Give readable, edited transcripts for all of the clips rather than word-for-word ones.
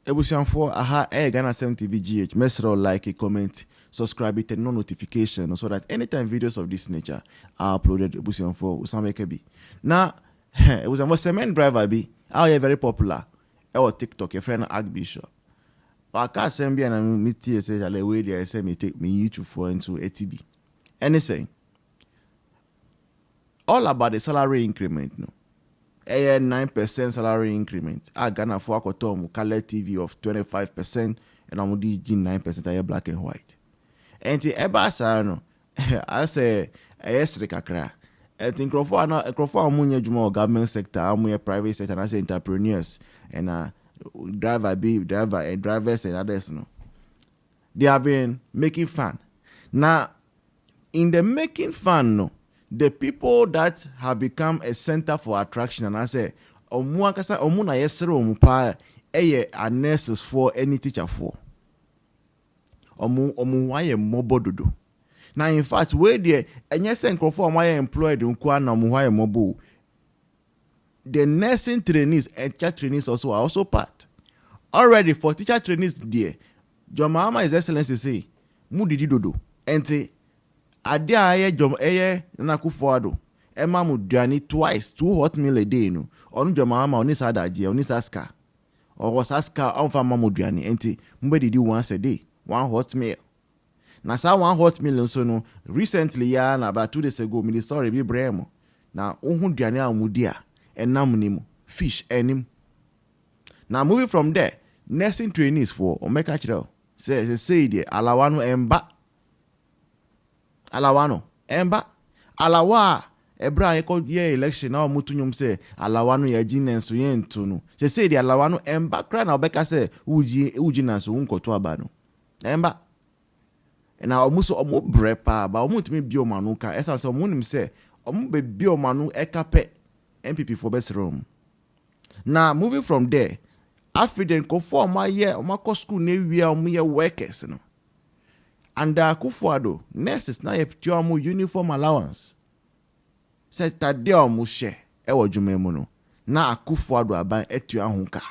ebusianfo aha Ghana 7 TV GH. Mesro like a comment, subscribe it, and no notification so that anytime videos of this nature are uploaded, ebusianfo usamekebi. Now, it was a cement driver be. How you very popular? Or TikTok, your friend Archbishop. I can't send me and meet here say I way there say me take me YouTube for into ATB. Anything. All about the salary increment, no. A 9% salary increment. I Ghana for a color TV of 25%, and I'm doing 9% I black and white. And the Ebasa, no, I say, yes, Rikakra. I think Crawford Munya Jumo government sector, I'm private sector, and I say entrepreneurs, and drivers and others, no. They have been making fun. Now, in the making fun, no. The people that have become a center for attraction, and I say, omuna yesere omupa eye a nurses for any teacher for. Omu waye mobododo. Now, in fact, where the and yes, and for my employed unkwa na omu waye mobo. The nursing trainees and teacher trainees also are also part. Already for teacher trainees, dear, John Mahama His Excellency say, Mudidi dodo, ente. Ade aye jom eye na kufuado ema muduani twice 2 hot meal a day no onu joma ama oni sadaje oni saska or saska onfa mamuduani enti mbedi di once a day 1 hot meal na sa 1 hot meal nso no recently ya na about 2 days ago me story bi bremo na ohun duani amudi a enam nimu fish enim na moving from there nursing trainees for omeka chiro say the alawano emba alawano emba alawa ebra yeko ye election na omutunyum say alawano ya jinenso ye ntunu say the alawano emba kra na obeka say uji nanso unkoto abano emba na omuso omo brepa ba omutimi bio manu ka esa say omunim say omu be bio manu ekape MPP for best room. Now moving from there afiden ko for my year omako school na wi omu ye workers no. And Kufuado, nurses na yeptiamu uniform allowance. Se tade omu she ewo jumemu no. Na Kufuado aban etua honka.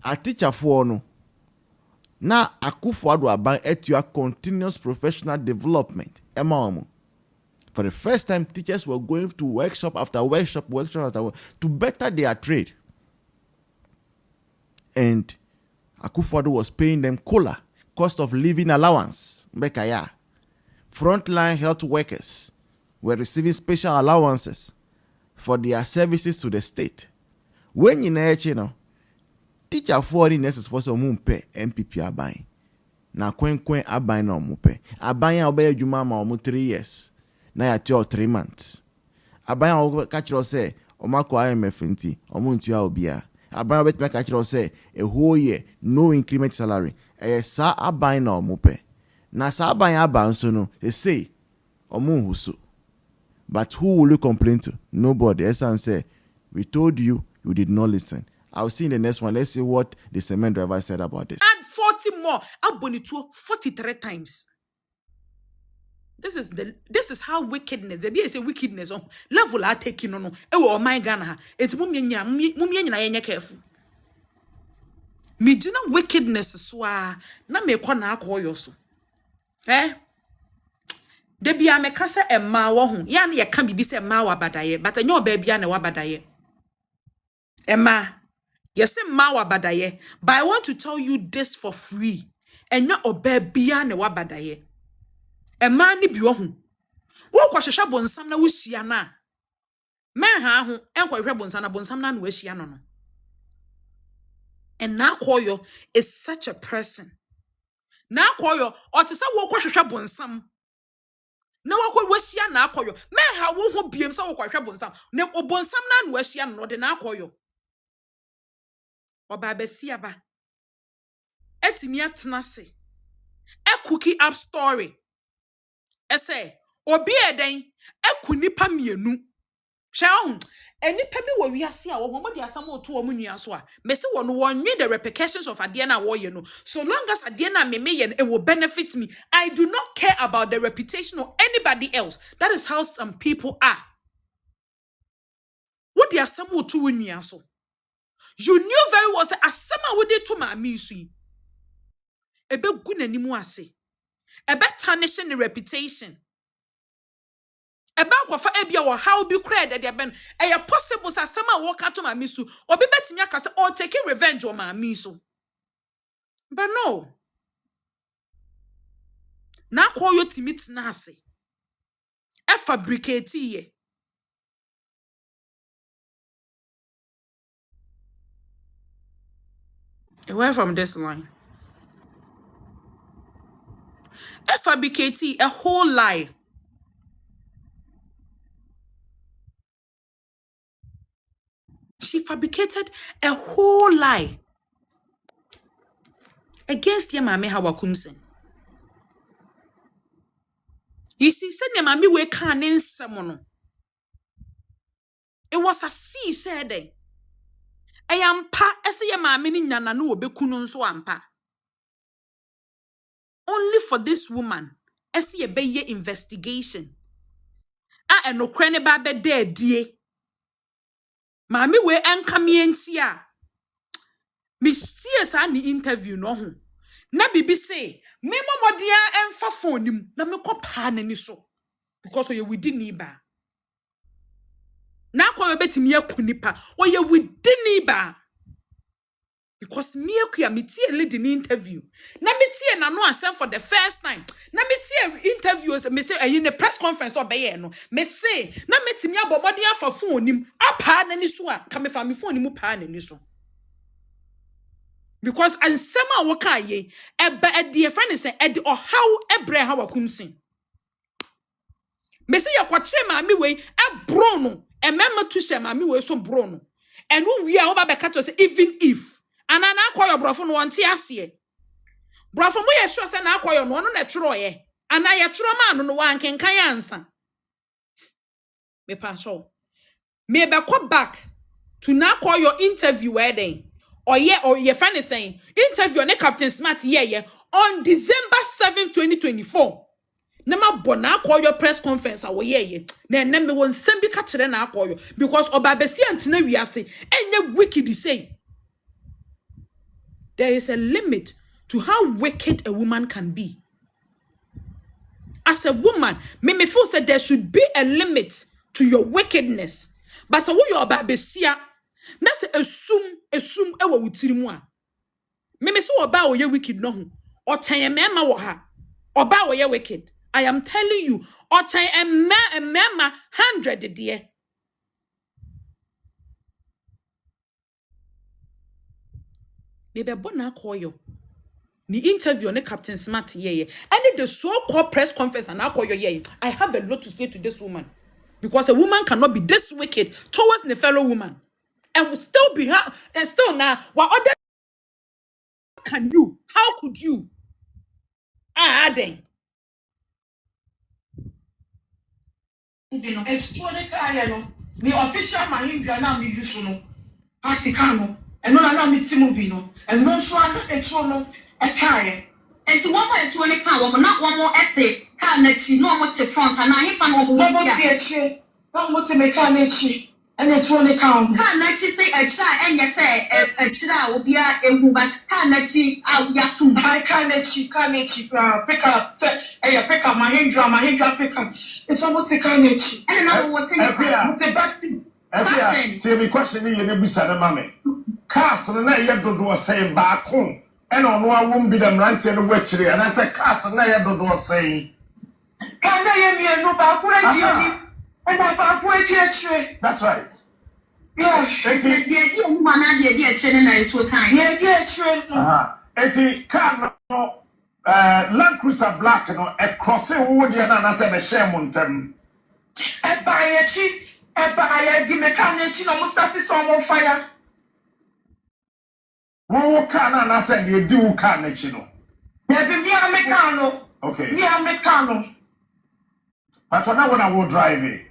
A teacher for no. Na Kufuado aban etua continuous professional development. Ema omu. For the first time, teachers were going to workshop after workshop to better their trade. And Kufuado was paying them cola. Cost of living allowance. Bekaya. Frontline health workers were receiving special allowances for their services to the state. When you know, teacher for the nurses for some mumpe MPP abai. Na kwen abai na mupe. Abai obey juma ma 3 years. Na ya 3 months. Abai kachiro say omako IMF nti omuntua obia. Abai bet make kachiro say a whole year no increment salary. Sa aban na omupe. Na sa aban aban so no, they say, omu husu. But who will you complain to? Nobody. Esan say, we told you, you did not listen. I'll see in the next one. Let's see what the cement driver said about this. Add 40 more. Abonito 43 times. This is how wickedness. The BS wickedness on level are taking on. Oh my Ghana. It's mumia na careful. Mijina wickedness swa na mekwa na akoyo so de bia meka se emma wo ho ya na ye ka bibi se emma wa badaye but enyo ba bia na wa badaye emma yes emma wa badaye but I want to tell you this for free enyo oba bia na wa badaye emma ni bi wo ho wo kwahwehwa bonsam na wusia na men ha ho enkwahwe bonsam na wusia no and Nakoyo is such a person. Nakoyo, or to say, what question bonsam. No, I could wish ya Nakoyo. Men how won't be himself quite bonsam. No, bonsam nan weshian no the Nakoyo. Or Babesiaba. Etimia Tnase. A cookie up story. Essay, or be a day, a kunipa mienu. Shall any pemi wo wi ase a wo mo de asamo to wo munua so a me se wo no won the repercussions of ade na wo ye no so long as ade na me ye it will benefit me. I do not care about the reputation of anybody else. That is how some people are. What de asamo to munua so you knew very well say asama wo wode to maami so yi ebe gu n'animu ase ebe tarnish ne reputation ebe akwafa ebia wo how bi kra de ben e possible sa sama wo ka to maami so obi betimi aka se or taking revenge on maami so but no na koyo timit na ase e fabricate ye away from this line. A fabricate a whole lie. She fabricated a whole lie against your mame hawakumsen. You see, said your mame we can't in someone. It was a sea said. I am pa ese your mame ni nyana no obekunun so ampa. Only for this woman, ese ye beye investigation. A no krene ba be de die. Mami we enkamienti a. Me stie sa ni interview no ho. Na bibi say, me momodia emfa phone nim na me kopa nani so. Because we within niba. Na kwa betimi akunipa, oye within niba. Because me akuya me tie lead in interview. Na me tie na no asem for the first time. Na me tie interviews me say in the press conference or be no. Me say na me timi abomode afa phone nim apa na ni so a ka me fa me phone nim pa na ni so. Because ansema woka ye ebe e de friend say e de how ebre ha wakumsin. Me say yakwache ma me we e bro no e mema tu she ma me we so bro no. And we are oba be catch say even if and na akoyo brofo no wonte ase brofo mo ye sure say na akoyo no no na tworo ye ana ye tworo ma no wankenkan ansa me pacho me be go back to na akoyo interview where then or ye friend is saying interview on Captain Smart ye on December 7, 2024 na ma bona akoyo press conference a wo ye na me won sembi ka kire na akoyo because obabesi antina wiase enye wicked say. There is a limit to how wicked a woman can be. As a woman, me feel said there should be a limit to your wickedness. But so you about besia, that's assume ewa wutirimu a. Me so oba oye wicked no ho. O tan mema wo ha. Oba oye wicked. I am telling you, o tan mema 100 dear. Maybe bona koyo. Ni interview on Captain Smart ye. And the so-called press conference and akoyo ye. I have a lot to say to this woman. Because a woman cannot be this wicked towards the fellow woman. And will still be her and still now what other can you? How could you? Then. It's the official Mahindra now me use no. Party kano. And no na me timu no. And no so an no e carry. And to one point to any car, not one more essay. Car nechi no more to front and I fan of one no more to make car nechi. And it's only count. Car nechi say a child and you say a child will be a but car nechi out ya too. I car nechi pick up say hey pick up Mahindra pick up. It's almost a car nechi. And another one thing the best thing. See me questioning you never said mammy. Cast and I yet do say back home. And on one won't be them ranting and witchery. And I said, cast and I do say. Can I hear me no back and I back with. That's right. Yeah. The idea woman had the idea training at two times. Yeah, training. Car no Land Cruiser Black no a crossing wood and I said a shame on them. I buy a cheap, I buy the mechanic, almost started some on fire. Who can I said you do can it, you know? There be me a mechano. Okay. Me a mechano. But now when I will drive it.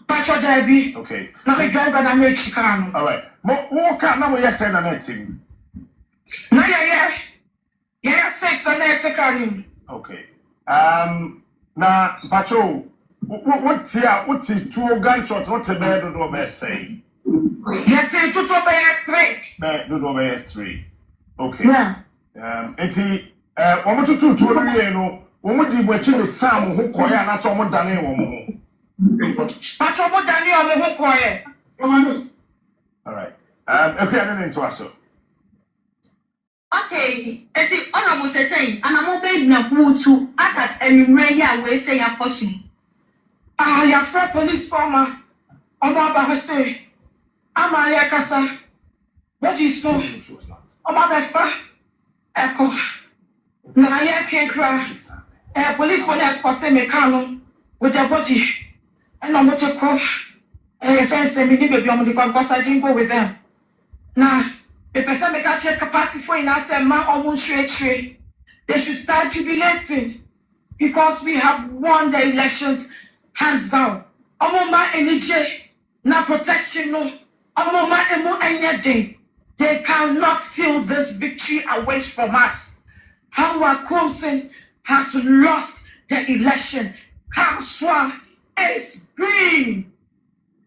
But your drive. Okay. Now we drive and I make Chicano. All right. Who can now we send an team? No, yeah, 6 and I take on. Okay. Now, Pacho, what's here? What's it? 2 gunshots? What's the bed or best say? Let's say 2 3. Do 3. Okay. Yeah. Enti omo tutu tu no no omo di mo chi me sam ho koya na so omo dane wo mo. Pacho mo dani o me ho koye. All right. Okay, I don't into us. Okay, eti honorable say, and I'm obeying na butu asat anywhere ya we say ya possible. Ya fra police former. Omo aba say. Ama ya kasa. What is so? Omo ba Echo. Na ya kekra. Police for that for me kanu with their body. And I'm not to call. Friends say me baby I'm the because I didn't go with them. Now, the person make a check a party for in us and man almost straight. They should start jubilating because we have won the elections hands down. Amoma energy, na protection no. Amoma emo energy. They cannot steal this victory away from us. Howard Thompson has lost the election. Kanswa is green.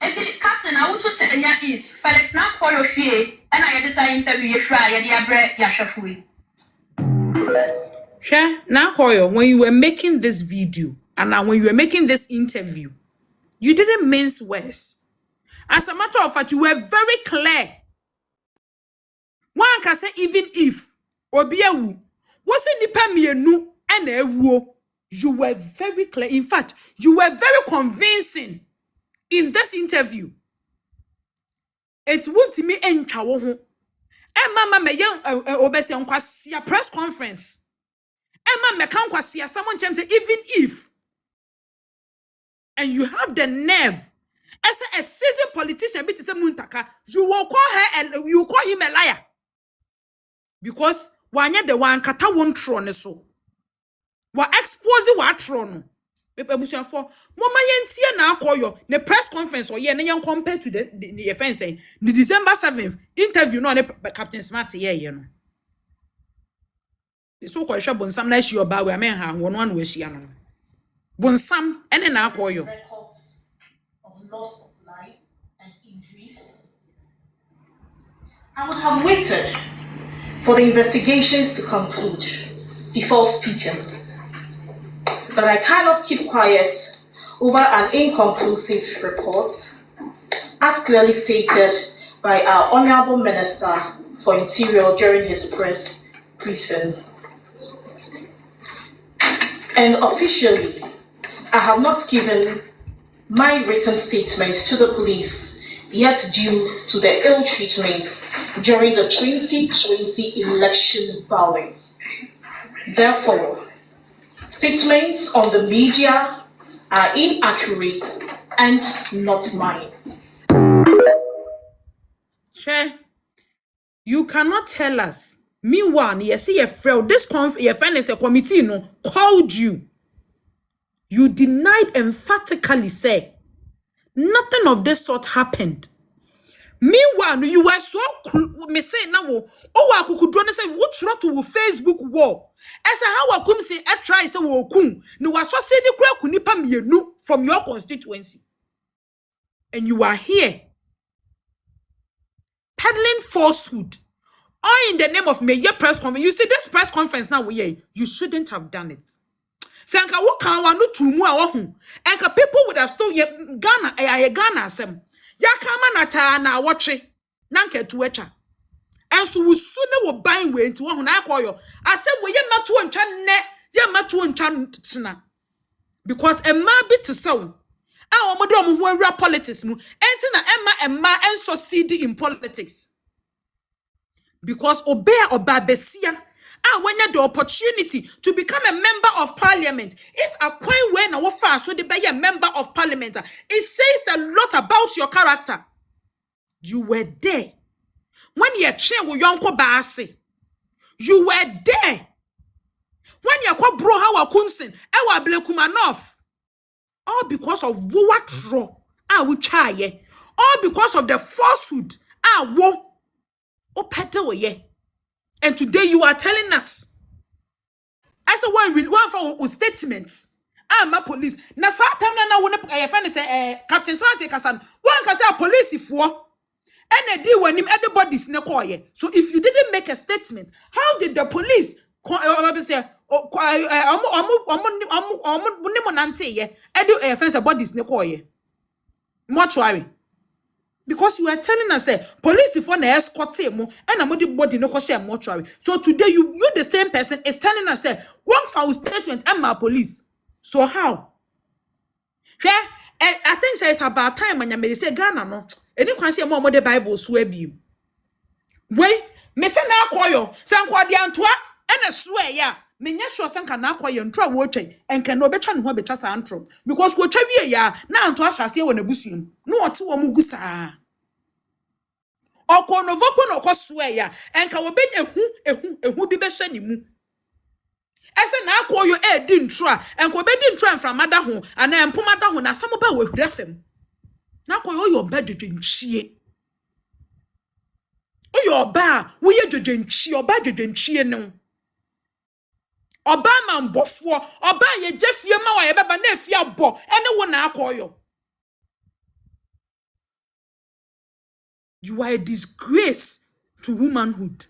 Eti captain, I want to say the is Felix now call your fear and I decide interview you try ya dia bread ya shafui. Sure. Now, Koyo, when you were making this video and now when you were making this interview, you didn't mince words. As a matter of fact, you were very clear. One can say even if Obiawu wasn't nipa mienu and ewo, you were very clear. In fact, you were very convincing in this interview. It won't me entwa wo ho. E mama me yen obese nkwasia press conference. E mama me kan kwasia someone chemte even if, and you have the nerve as a seasoned politician bit say muntaka, you will call her and you call him a liar. Because wanya the one kata won throne so. Wa expose wa throne. Pepe busia for mama yentie na akoyo the press conference or ye na yen compare to the offense the December 7th interview no Captain Smart ye no. The so called bonsam na shi oba we amen ha won one we shia no. Bonsam ene na akoyo. Records of loss of life and injuries. I would have waited for the investigations to conclude before speaking. But I cannot keep quiet over an inconclusive report, as clearly stated by our Honorable Minister for Interior during his press briefing. And officially, I have not given my written statement to the police yet due to the ill treatment during the 2020 election violence. Therefore, statements on the media are inaccurate and not mine. Sure. You cannot tell us. Meanwhile, you see this your friend is a committee no called you. You denied emphatically say nothing of this sort happened. Meanwhile, you were so me say now oh akukudro ne say what trot to Facebook wall. As how akum say I try say wo kun no was so say the kura kunipa mienu from your constituency. And you are here peddling falsehood. All in the name of Mayor press conference. You see this press conference now, you shouldn't have done it. Sanka wo kan wa no tumu a wo hu. Enka people would have told Ghana Ghana asem. Ya kama na cha na wotwe. Na nka tu etwa. Enso wo su ne wo ban we nti wo hu na akoyo. Asem we ye mato ntwa ne, ye mato ntwa tsena. Because a man bit to sound. Ah omodo omo hu awura politics mu. Enti na emma enso CD in politics. Because oba besia when you had the opportunity to become a member of parliament, if a coin when a fast so they be a member of parliament, it says a lot about your character. You were there when you chair with Yonko Baase. You were there when you called bro how kunsin ewa blekumanov. All because of what raw we try, all because of the falsehood wo. And today you are telling us. I said one for statements. I'm a police. Na sa time na wona friend say Captain Swati Kasan. One can say a police if And a deal when him the bodies ne koye. So if you didn't make a statement, how did the police say bodies ne koye? Mortuary. Because you are telling us, police if one escort him and a body no share mortuary. So today you the same person is telling us, one foul statement and my police. So how? Yeah, I think it's about time when you may say Ghana no. Any can see more the Bible swear be. Wait, me say na koyo, san kwa di antwa, and a swear ya. Me nya sure san kana koyo ntwa woche, and can no betra no ho betra sa antro. Because woche wie ya, na antwa asase won abusuam. No ote wo mugu saa. Oko no vokpo no ko swear ya, and ka wo be ehu bi be hye ni mu. Ese na koyo e di ntwa, and ko be di ntwa from mother ho, and empomada ho na some ba we hwefem. Na koyo yo ba dwedwenchie. Oyo ba wo ye dwedwenchie, oba dwedwenchie no. Oba man bofo, oba ye jefie ma wa ye beba na afie abo, ene wo na akoyo. You are a disgrace to womanhood.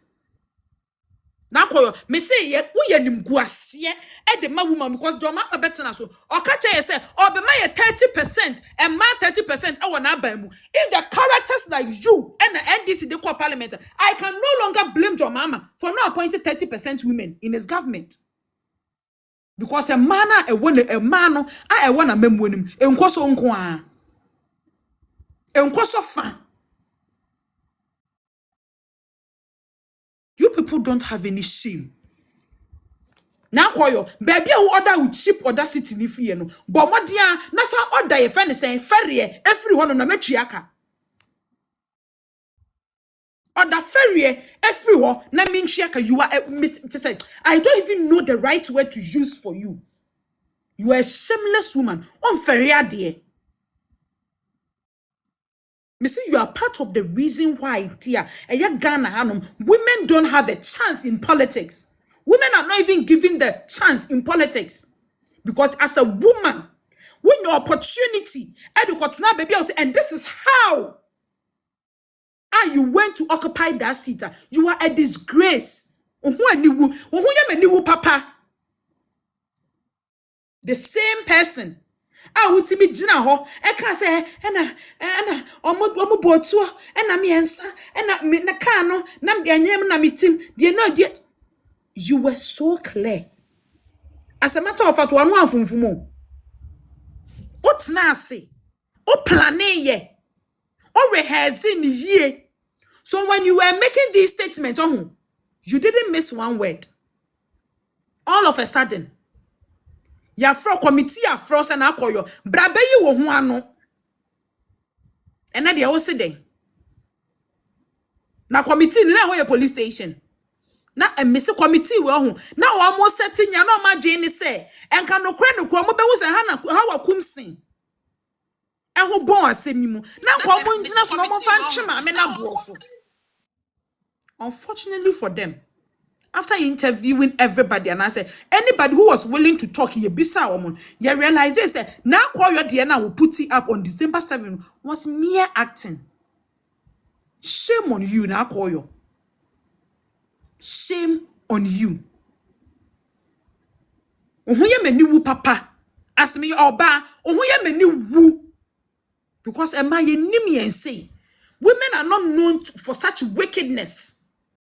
Na koyo me say ye wo ye nimguase e de ma woman because do ma betena so o ka che ye say o be ma ye 30% and ma 30% e wona ba mu if the characters like you and the NDC the core parliament I can no longer blame your mama for not appointing 30% women in his government because a man a man a wona memwo nim enkoso nko a enkoso fa. You people don't have any shame. Now, koyo, baby, I order with cheap audacity ni free no. But modia, na sa order your friend saying ferry everyone on a metriaka. Order ferry everyone na minchiaka. You are I don't even know the right word to use for you. You are a shameless woman. On ferry dear. Me say you are part of the reason why Tia Ghana Hanum women don't have a chance in politics. Women are not even given the chance in politics because as a woman, when your opportunity, baby, and this is how you went to occupy that seat. You are a disgrace. Papa, the same person. I would be Jina ho, I can say, and omo botu, and I'm yensa, and I nakano, nam ganyam namitim, dear no yet. You were so clear. As a matter of fact, one from Fumo. What nasi? O plane ye? O rehearsing ye? So when you were making these statements, you didn't miss one word. All of a sudden, ya fro committee ya fro se na akoyo brabe yi wo ho ano ena de wo se den na committee ni na ho ye police station na emisi committee we ho na wo mo setting ya na ma dwe ni se enka no kra no ko mo be wo se ha wa kumsin e ho bon asemi mu na ko mo ngina so mo fa nchema me na boofo. Unfortunately for them, after interviewing everybody and I said anybody who was willing to talk ye bisa woman, you realize say now call your DNA will put it up on December 7 was mere acting. Shame on you now call you. Shame on you. Ohuye meni wu papa. As me oba, ohuye meni wu. Because ema ye nim ye say women are not known for such wickedness.